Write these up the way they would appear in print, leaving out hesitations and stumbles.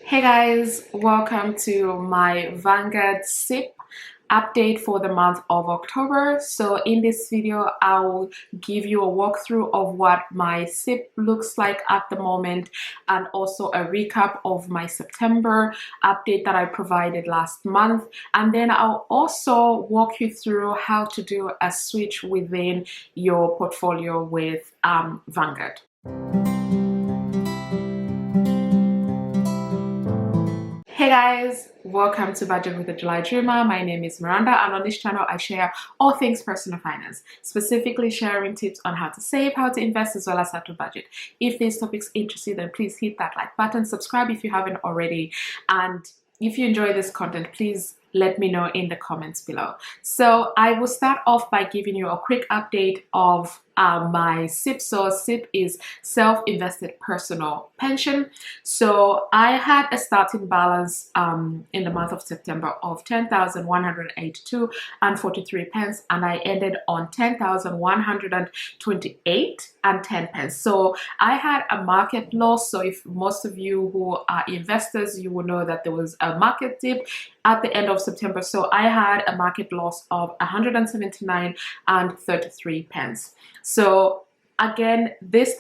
Hey guys, welcome to my Vanguard SIPP update for the month of October. So in this video, I'll give you a walkthrough of what my SIPP looks like at the moment and also a recap of my September update that I provided last month. And then I'll also walk you through how to do a switch within your portfolio with Vanguard. Hey guys, welcome to Budget with the July Dreamer. My name is Miranda, and on this channel I share all things personal finance, specifically sharing tips on how to save, how to invest, as well as how to budget. If these topics interest you, then please hit that like button, subscribe if you haven't already, and if you enjoy this content, please let me know in the comments below. So I will start off by giving you a quick update of my SIPP. So SIPP is self-invested personal pension. So I had a starting balance in the month of September of 10,182 and 43 pence, and I ended on 10,128 and 10 pence. So I had a market loss. So if most of you who are investors, you will know that there was a market dip at the end of September. So I had a market loss of 179 and 33 pence. So again, this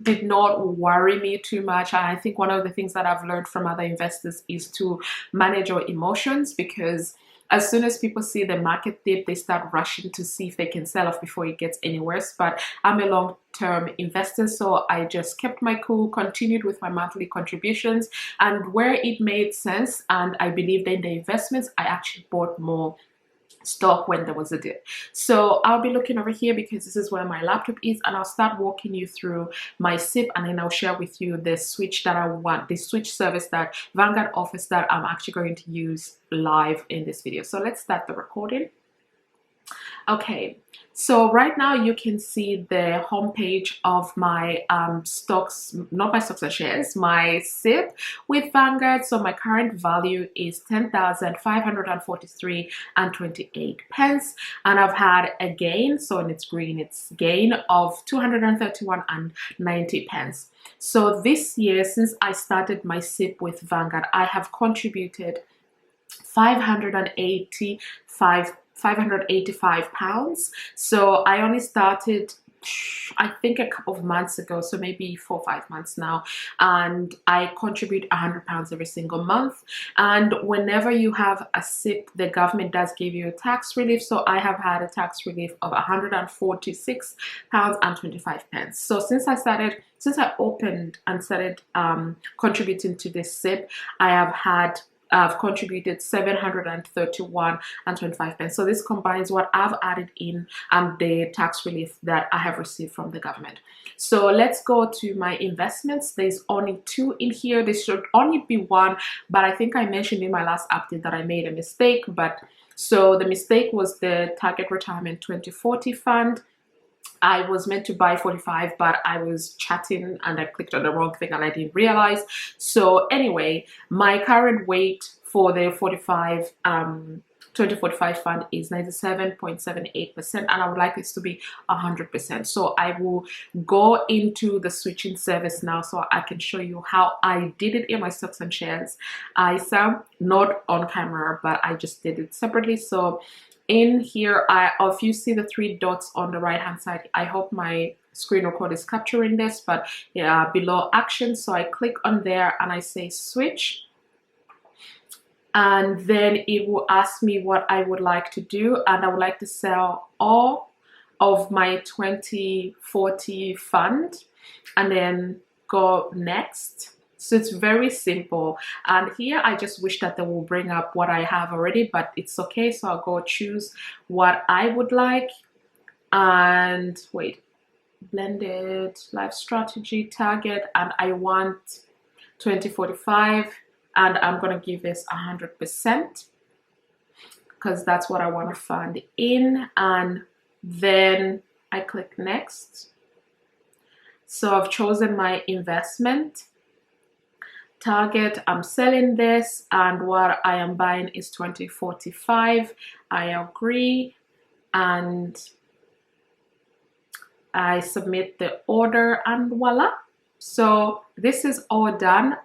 did not worry me too much. And I think one of the things that I've learned from other investors is to manage your emotions, because as soon as people see the market dip, they start rushing to see if they can sell off before it gets any worse. But I'm a long-term investor, so I just kept my cool, continued with my monthly contributions, and where it made sense and I believed in the investments, I actually bought more stock when there was a dip. So I'll be looking over here because this is where my laptop is, and I'll start walking you through my SIPP, and then I'll share with you the switch that I want, the switch service that Vanguard offers that I'm actually going to use live in this video. So let's start the recording. Okay, so right now you can see the homepage of my stocks, not my stocks and shares, my SIPP with Vanguard. So my current value is 10,543 and 28 pence, and I've had a gain, so in it's green, it's gain of 231 and 90 pence. So this year, since I started my SIPP with Vanguard, I have contributed 585 pounds. So I only started, I think, a couple of months ago, so maybe 4 or 5 months now, and I contribute 100 pounds every single month. And whenever you have a SIPP, the government does give you a tax relief. So I have had a tax relief of 146 pounds and 25 pence. So since I opened and started contributing to this SIPP, I've contributed 731 and 25 pence. So this combines what I've added in and the tax relief that I have received from the government. So let's go to my investments. There's only 2 in here. There should only be 1, but I think I mentioned in my last update that I made a mistake. So the mistake was the Target Retirement 2040 fund. I was meant to buy 45, but I was chatting and I clicked on the wrong thing and I didn't realize. So anyway, my current weight for the 2045 fund is 97.78%, and I would like this to be 100%. So I will go into the switching service now so I can show you how I did it in my stocks and shares ISA, not on camera, but I just did it separately. So in here, if you see the 3 dots on the right hand side, I hope my screen record is capturing this, but yeah, below action. So I click on there and I say switch, and then it will ask me what I would like to do, and I would like to sell all of my 2040 fund and then go next. So it's very simple, and here I just wish that they will bring up what I have already, but it's okay. So I'll go choose what I would like, and wait, blended life strategy target, and I want 2045, and I'm gonna give this 100% because that's what I want to fund in, and then I click next. So I've chosen my investment target. I'm selling this, and what I am buying is 2045. I agree, and I submit the order, and voila. So this is all done.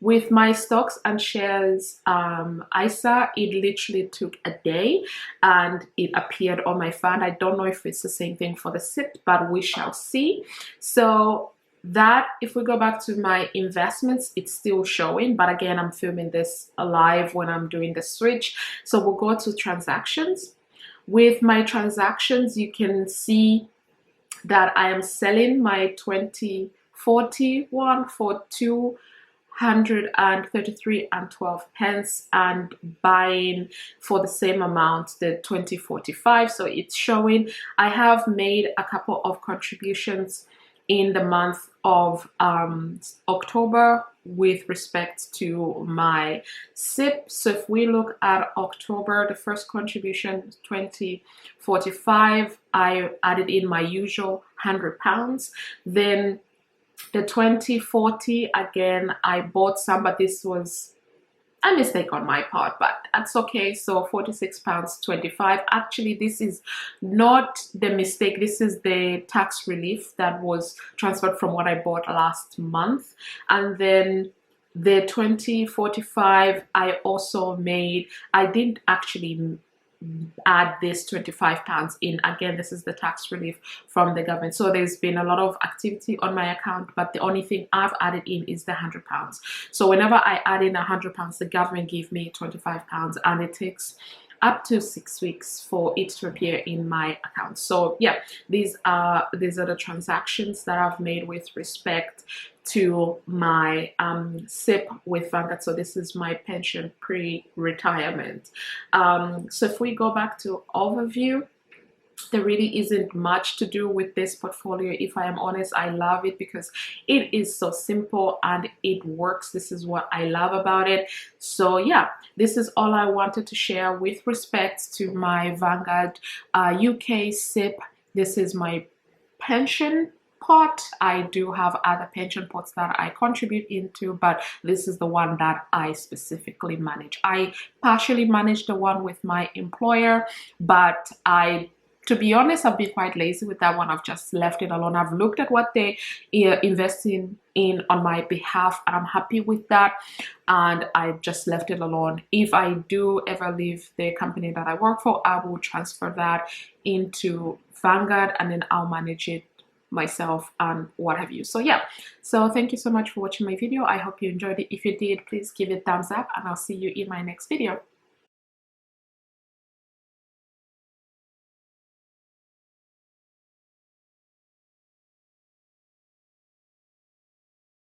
With my stocks and shares ISA, it literally took a day and it appeared on my fund. I don't know if it's the same thing for the SIPP, but we shall see. So that, if we go back to my investments, it's still showing, but again, I'm filming this live when I'm doing the switch. So we'll go to transactions. With my transactions, you can see that I am selling my 2041 for 233 and 12 pence and buying for the same amount the 2045. So it's showing I have made a couple of contributions in the month of October with respect to my SIPP. So if we look at October, the first contribution 2045, I added in my usual £100. Then the 2040, again, I bought some, but this was a mistake on my part, but that's okay. So £46.25. Actually, this is not the mistake. This is the tax relief that was transferred from what I bought last month. And then the 2045, I also made, I didn't actually add this £25 in. Again, this is the tax relief from the government. So there's been a lot of activity on my account, but the only thing I've added in is the £100. So whenever I add in £100, the government give me £25, and it takes up to 6 weeks for it to appear in my account. So yeah, these are the transactions that I've made with respect to my SIPP with Vanguard. So this is my pension pre-retirement. So if we go back to overview, there really isn't much to do with this portfolio. If I am honest, I love it because it is so simple and it works. This is what I love about it. So yeah, this is all I wanted to share with respect to my Vanguard UK SIPP. This is my pension pot. I do have other pension pots that I contribute into, but this is the one that I specifically manage. I partially manage the one with my employer, but to be honest, I've been quite lazy with that one. I've just left it alone. I've looked at what they invest in on my behalf, and I'm happy with that, and I just left it alone. If I do ever leave the company that I work for, I will transfer that into Vanguard, and then I'll manage it myself and what have you. So yeah, so thank you so much for watching my video. I hope you enjoyed it. If you did, please give it a thumbs up, and I'll see you in my next video.